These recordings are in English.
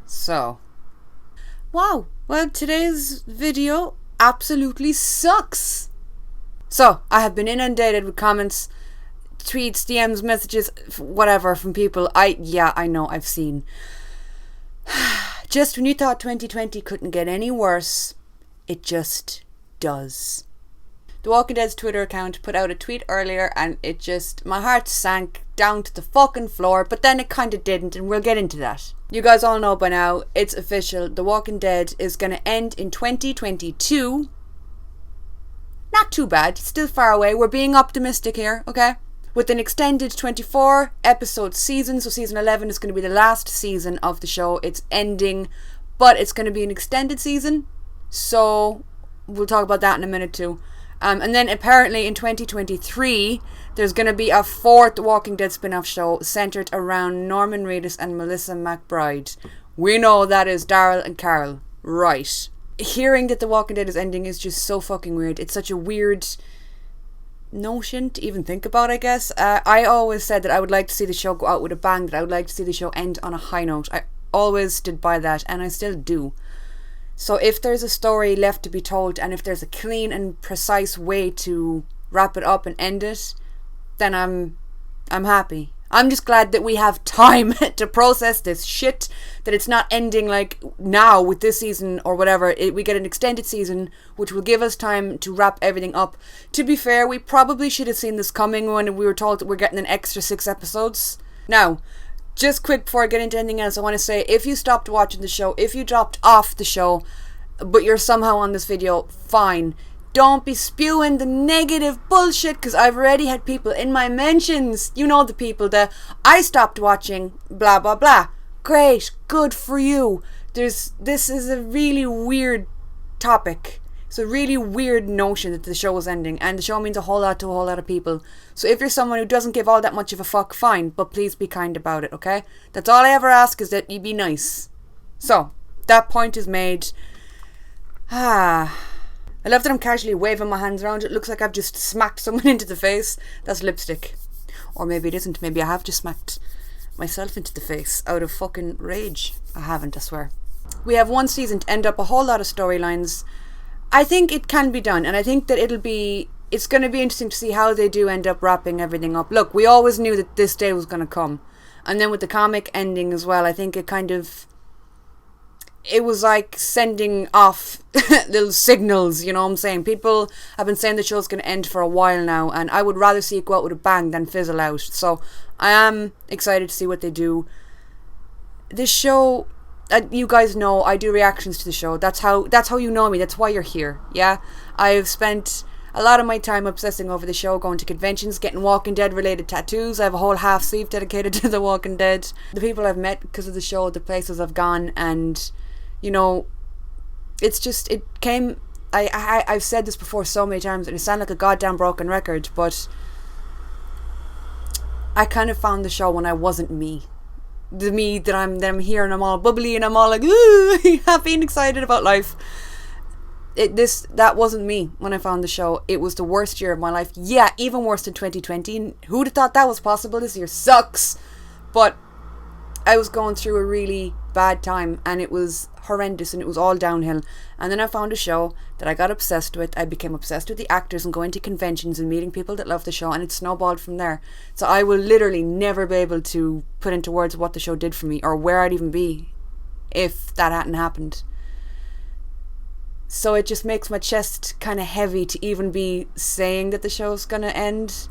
So, wow, well, today's video absolutely sucks. So, I have been inundated with comments, tweets, DMs, messages, whatever from people. I know, I've seen. Just when you thought 2020 couldn't get any worse, it just does. The Walking Dead's Twitter account put out a tweet earlier and it just, my heart sank down to the fucking floor, but then it kind of didn't, and we'll get into that. You guys all know by now, it's official. The Walking Dead is going to end in 2022. Not too bad, still far away. We're being optimistic here, okay? With an extended 24 episode season, so season 11 is going to be the last season of the show. It's ending, but it's going to be an extended season, so we'll talk about that in a minute too. And then apparently in 2023, there's going to be a fourth Walking Dead spin-off show centered around Norman Reedus and Melissa McBride. We know that is Daryl and Carol, right? Hearing that The Walking Dead is ending is just so fucking weird. It's such a weird notion to even think about, I guess. I always said that I would like to see the show go out with a bang, that I would like to see the show end on a high note. I always stood by that, and I still do. So if there's a story left to be told, and if there's a clean and precise way to wrap it up and end it, then I'm happy. I'm just glad that we have time to process this shit, that it's not ending like now with this season or whatever. We get an extended season, which will give us time to wrap everything up. To be fair, we probably should have seen this coming when we were told that we're getting an extra 6 episodes. Now, just quick before I get into anything else, I want to say, if you stopped watching the show, if you dropped off the show, but you're somehow on this video, fine. Don't be spewing the negative bullshit, because I've already had people in my mentions, you know, the people that I stopped watching, blah blah blah. Great, good for you. This is a really weird topic. It's a really weird notion that the show is ending, and the show means a whole lot to a whole lot of people. So if you're someone who doesn't give all that much of a fuck, fine, but please be kind about it, okay? That's all I ever ask, is that you be nice. So, that point is made. I love that I'm casually waving my hands around. It looks like I've just smacked someone into the face. That's lipstick. Or maybe it isn't. Maybe I have just smacked myself into the face out of fucking rage. I haven't, I swear. We have one season to end up a whole lot of storylines. I think it can be done, and I think that it's going to be interesting to see how they do end up wrapping everything up. Look, we always knew that this day was going to come. And then with the comic ending as well, I think it was like sending off little signals, you know what I'm saying? People have been saying the show's going to end for a while now, and I would rather see it go out with a bang than fizzle out. So I am excited to see what they do. This show, you guys know I do reactions to the show. That's how you know me. That's why you're here, yeah? I've spent a lot of my time obsessing over the show, going to conventions, getting Walking Dead related tattoos. I have a whole half sleeve dedicated to The Walking Dead. The people I've met because of the show, the places I've gone, and you know, it's just, it came, I've said this before so many times, and it sounds like a goddamn broken record, but I kind of found the show when I wasn't me. The me that I'm here and I'm all bubbly and I'm all like, ooh, happy and excited about life. That wasn't me when I found the show. It was the worst year of my life. Yeah, even worse than 2020. Who'd have thought that was possible? This year sucks. But I was going through a really bad time, and it was horrendous, and it was all downhill. And then I found a show that I got obsessed with. I became obsessed with the actors and going to conventions and meeting people that love the show, and it snowballed from there. So I will literally never be able to put into words what the show did for me, or where I'd even be if that hadn't happened. So it just makes my chest kind of heavy to even be saying that the show's gonna end.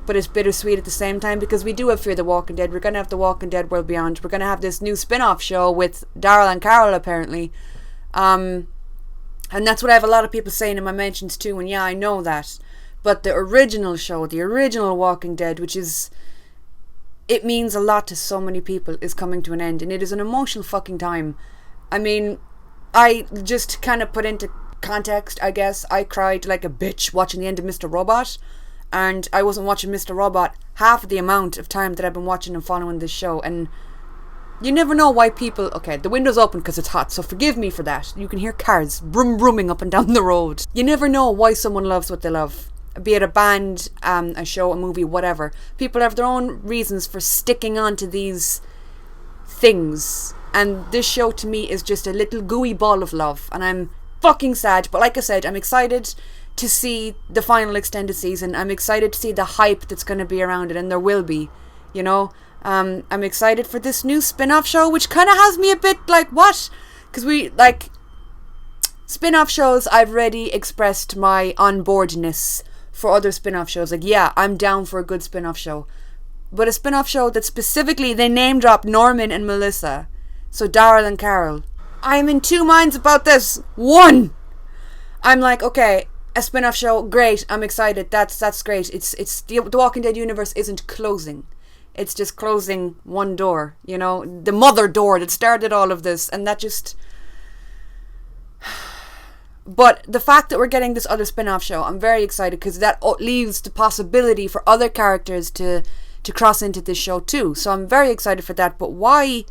But it's bittersweet at the same time, because we do have Fear the Walking Dead. We're going to have The Walking Dead World Beyond. We're going to have this new spin-off show with Daryl and Carol, apparently. And that's what I have a lot of people saying in my mentions too, and yeah, I know that. But the original show, the original Walking Dead, which is, it means a lot to so many people, is coming to an end. And it is an emotional fucking time. I mean, I just kind of put into context, I guess, I cried like a bitch watching the end of Mr. Robot. And I wasn't watching Mr. Robot half the amount of time that I've been watching and following this show. And you never know why people... Okay, the window's open because it's hot, so forgive me for that. You can hear cars brooming up and down the road. You never know why someone loves what they love. Be it a band, a show, a movie, whatever. People have their own reasons for sticking on to these things. And this show to me is just a little gooey ball of love. And I'm fucking sad. But like I said, I'm excited to see the final extended season. I'm excited to see the hype that's going to be around it. And there will be, you know. I'm excited for this new spin-off show, which kind of has me a bit like, what? Because spin-off shows, I've already expressed my onboardness for other spin-off shows. Like, yeah, I'm down for a good spin-off show. But a spin-off show that specifically, they name drop Norman and Melissa. So Daryl and Carol. I'm in two minds about this. One, I'm like, okay, a spin-off show, great, I'm excited. That's great. It's the Walking Dead universe isn't closing. It's just closing one door, you know, the mother door that started all of this, and that just. But the fact that we're getting this other spin-off show, I'm very excited because that leaves the possibility for other characters to cross into this show too. So I'm very excited for that. But why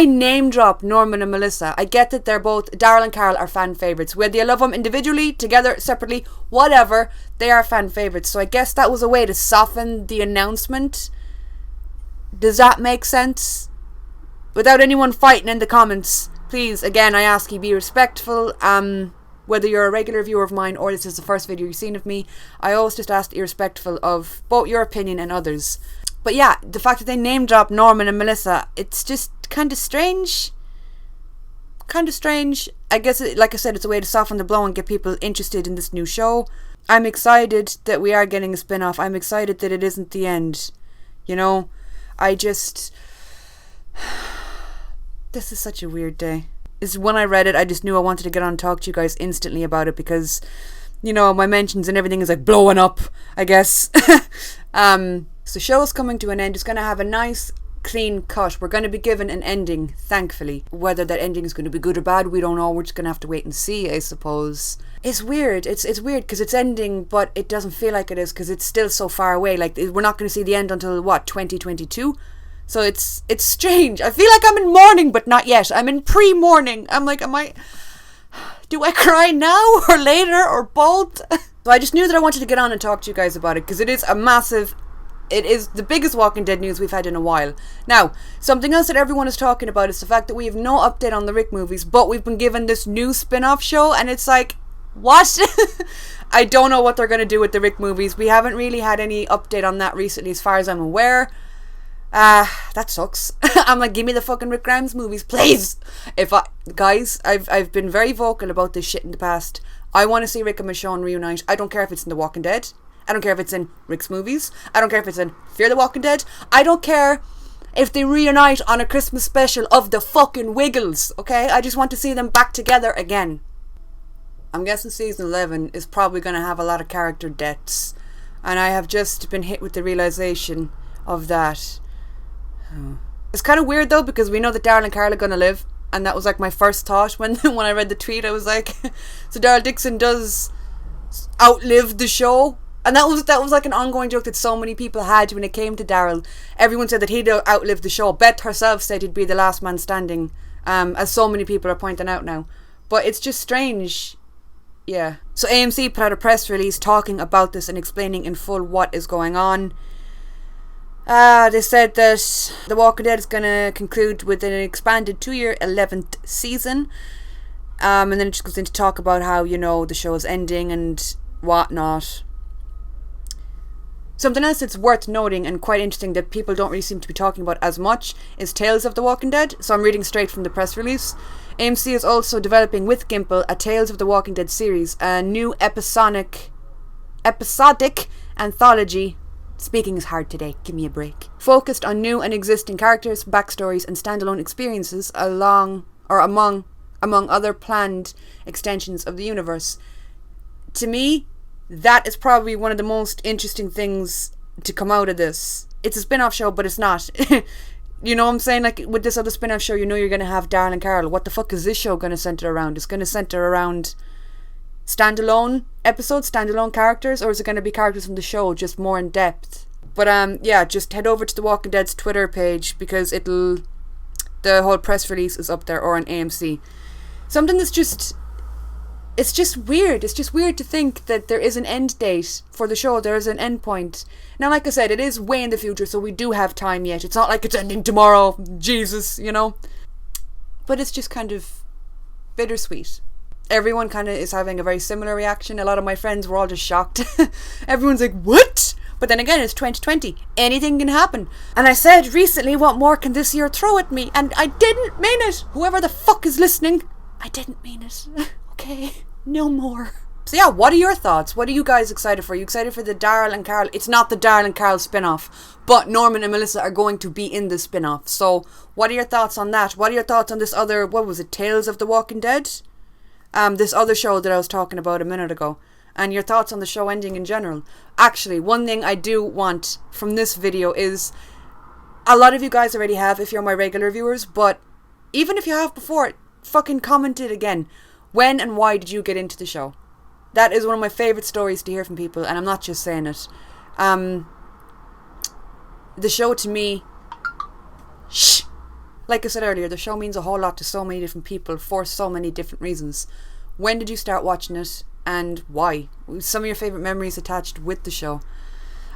name drop Norman and Melissa? I get that they're both, Daryl and Carol are fan favourites. Whether you love them individually, together, separately, whatever, they are fan favourites. So I guess that was a way to soften the announcement. Does that make sense? Without anyone fighting in the comments, please, again, I ask you, be respectful. Whether you're a regular viewer of mine or this is the first video you've seen of me, I always just ask that you're respectful of both your opinion and others. But yeah, the fact that they name drop Norman and Melissa, it's just kind of strange. Kind of strange. I guess, like I said, it's a way to soften the blow and get people interested in this new show. I'm excited that we are getting a spin-off. I'm excited that it isn't the end. You know, this is such a weird day. When I read it, I just knew I wanted to get on and talk to you guys instantly about it because, you know, my mentions and everything is like blowing up, I guess. So the show is coming to an end. It's going to have a nice, clean cut. We're going to be given an ending, thankfully. Whether that ending is going to be good or bad, we don't know. We're just going to have to wait and see, I suppose. It's weird. It's weird because it's ending, but it doesn't feel like it is because it's still so far away. Like, we're not going to see the end until, 2022? So it's strange. I feel like I'm in mourning, but not yet. I'm in pre-mourning. I'm like, do I cry now or later or both? So I just knew that I wanted to get on and talk to you guys about it because it is the biggest Walking Dead news we've had in a while. Now, something else that everyone is talking about is the fact that we have no update on the Rick movies, but we've been given this new spin-off show, and it's like, what? I don't know what they're going to do with the Rick movies. We haven't really had any update on that recently as far as I'm aware. That sucks. I'm like, give me the fucking Rick Grimes movies, please. Guys, I've been very vocal about this shit in the past. I want to see Rick and Michonne reunite. I don't care if it's in The Walking Dead. I don't care if it's in Rick's movies. I don't care if it's in Fear the Walking Dead. I don't care if they reunite on a Christmas special of the fucking Wiggles, okay? I just want to see them back together again. I'm guessing season 11 is probably going to have a lot of character deaths. And I have just been hit with the realization of that. It's kind of weird though because we know that Daryl and Carol are going to live, and that was like my first thought when I read the tweet. I was like, so Daryl Dixon does outlive the show, and that was like an ongoing joke that so many people had when it came to Daryl. Everyone said that he'd outlive the show. Beth herself said he'd be the last man standing, as so many people are pointing out now. But it's just strange. Yeah. So AMC put out a press release talking about this and explaining in full what is going on. They said that The Walking Dead is going to conclude with an expanded 2-year 11th season. And then it just goes into talk about how, you know, the show is ending and whatnot. Something else that's worth noting and quite interesting that people don't really seem to be talking about as much is Tales of the Walking Dead. So I'm reading straight from the press release. AMC is also developing with Gimple a Tales of the Walking Dead series, a new episodic anthology. Speaking is hard today, give me a break. Focused on new and existing characters, backstories and standalone experiences among other planned extensions of the universe. To me, that is probably one of the most interesting things to come out of this. It's a spin-off show, but it's not. You know what I'm saying? Like, with this other spin-off show, you know you're going to have Daryl and Carol. What the fuck is this show going to centre around? It's going to centre around standalone episodes, standalone characters, or is it going to be characters from the show, just more in depth? But yeah, just head over to The Walking Dead's Twitter page because the whole press release is up there, or on AMC. Something that's just it's just weird. It's just weird to think that there is an end date for the show. There is an end point. Now, like I said, it is way in the future, so we do have time yet. It's not like it's ending tomorrow. Jesus, you know? But it's just kind of bittersweet. Everyone kind of is having a very similar reaction. A lot of my friends were all just shocked. Everyone's like, what? But then again, it's 2020. Anything can happen. And I said recently, what more can this year throw at me? And I didn't mean it. Whoever the fuck is listening, I didn't mean it. Okay, no more. So yeah, what are your thoughts? What are you guys excited for? Are you excited for the Daryl and Carl? It's not the Daryl and Carl spin-off, but Norman and Melissa are going to be in the spin-off. So what are your thoughts on that? What are your thoughts on this other, what was it, Tales of the Walking Dead? This other show that I was talking about a minute ago. And your thoughts on the show ending in general. Actually, one thing I do want from this video is, a lot of you guys already have if you're my regular viewers, but even if you have before, fucking comment it again. When and why did you get into the show? That is one of my favourite stories to hear from people, and I'm not just saying it. The show to me, like I said earlier, the show means a whole lot to so many different people for so many different reasons. When did you start watching it, and why? Some of your favourite memories attached with the show.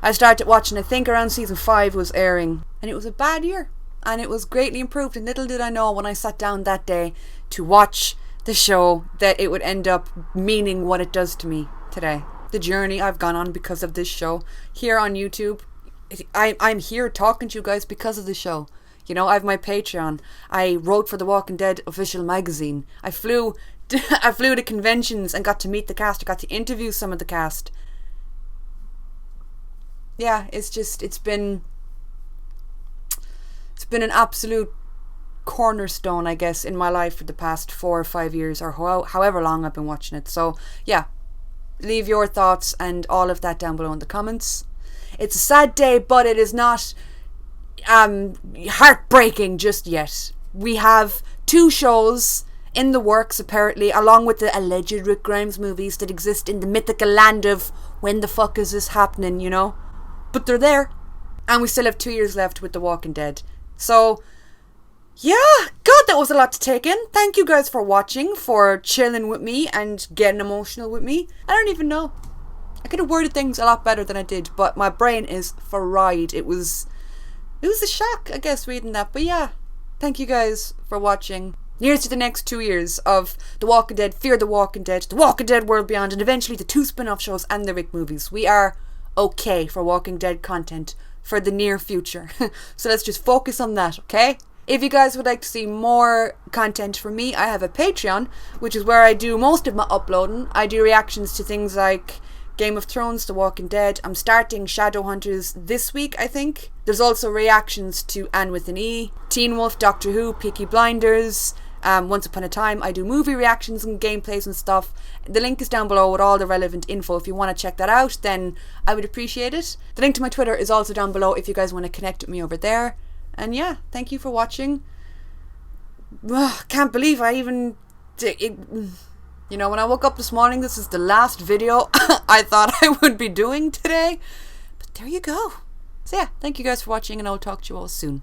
I started watching, I think around season 5 was airing, and it was a bad year, and it was greatly improved, and little did I know when I sat down that day to watch the show that it would end up meaning what it does to me today. The journey I've gone on because of this show here on YouTube. I'm here talking to you guys because of the show. You know, I have my Patreon. I wrote for the Walking Dead official magazine. I flew to conventions and got to meet the cast. I got to interview some of the cast. Yeah, it's been an absolute cornerstone, I guess, in my life for the past 4 or 5 years, or however long I've been watching it. So yeah, leave your thoughts and all of that down below in the comments. It's a sad day, but it is not heartbreaking just yet. We have 2 shows in the works, apparently, along with the alleged Rick Grimes movies that exist in the mythical land of when the fuck is this happening, you know? But they're there. And we still have 2 years left with The Walking Dead. So yeah, God, that was a lot to take in. Thank you guys for watching, for chilling with me and getting emotional with me. I don't even know. I could have worded things a lot better than I did, but my brain is fried. It was a shock, I guess, reading that. But yeah, thank you guys for watching. Here's to the next 2 years of The Walking Dead, Fear the Walking Dead, The Walking Dead World Beyond, and eventually the 2 spin-off shows and the Rick movies. We are okay for Walking Dead content for the near future. So let's just focus on that, okay? If you guys would like to see more content from me, I have a Patreon, which is where I do most of my uploading. I do reactions to things like Game of Thrones, The Walking Dead. I'm starting Shadowhunters this week, I think. There's also reactions to Anne with an E, Teen Wolf, Doctor Who, Peaky Blinders, Once Upon a Time. I do movie reactions and gameplays and stuff. The link is down below with all the relevant info. If you want to check that out, then I would appreciate it. The link to my Twitter is also down below if you guys want to connect with me over there. And yeah, thank you for watching. Can't believe I even... You know, when I woke up this morning, this is the last video I thought I would be doing today. But there you go. So yeah, thank you guys for watching, and I'll talk to you all soon.